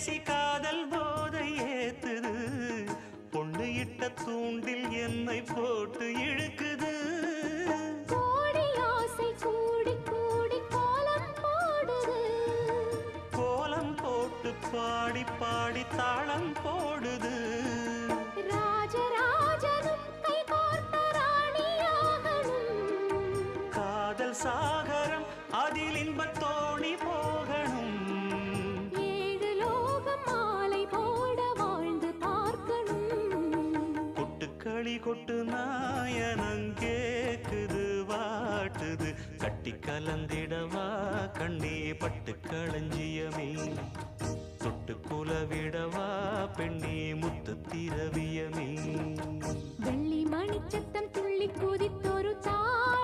பேசி காதல் போதை ஏத்துது, பொண்ணு இட்ட தூண்டில் என்னை போட்டு இழுக்குது. கோடி ஆசை கூடி கூடி கோலம் போடுது, கோலம் போட்டு பாடி பாடி தாளம் போடுது. ராஜராஜனும் கை கோர்த்த ராணியாகணும், காதல் சாகரம் அதில் இன்பத் தோணி போகணும். ஏழு லோகம் மாலை போட வாழ்ந்து பார்க்கணும். கொட்டுக்களி கொட்டு நாயனங்கேக்குது வாட்டுது, கட்டி கலந்திடவா கண்ணே பட்டு களஞ்சியமே, தொட்டு குலவிடவா பெண்ணே முத்து திரவியமே. வெள்ளி மணிச்சத்தம் துள்ளி குதித்தொரு தாய்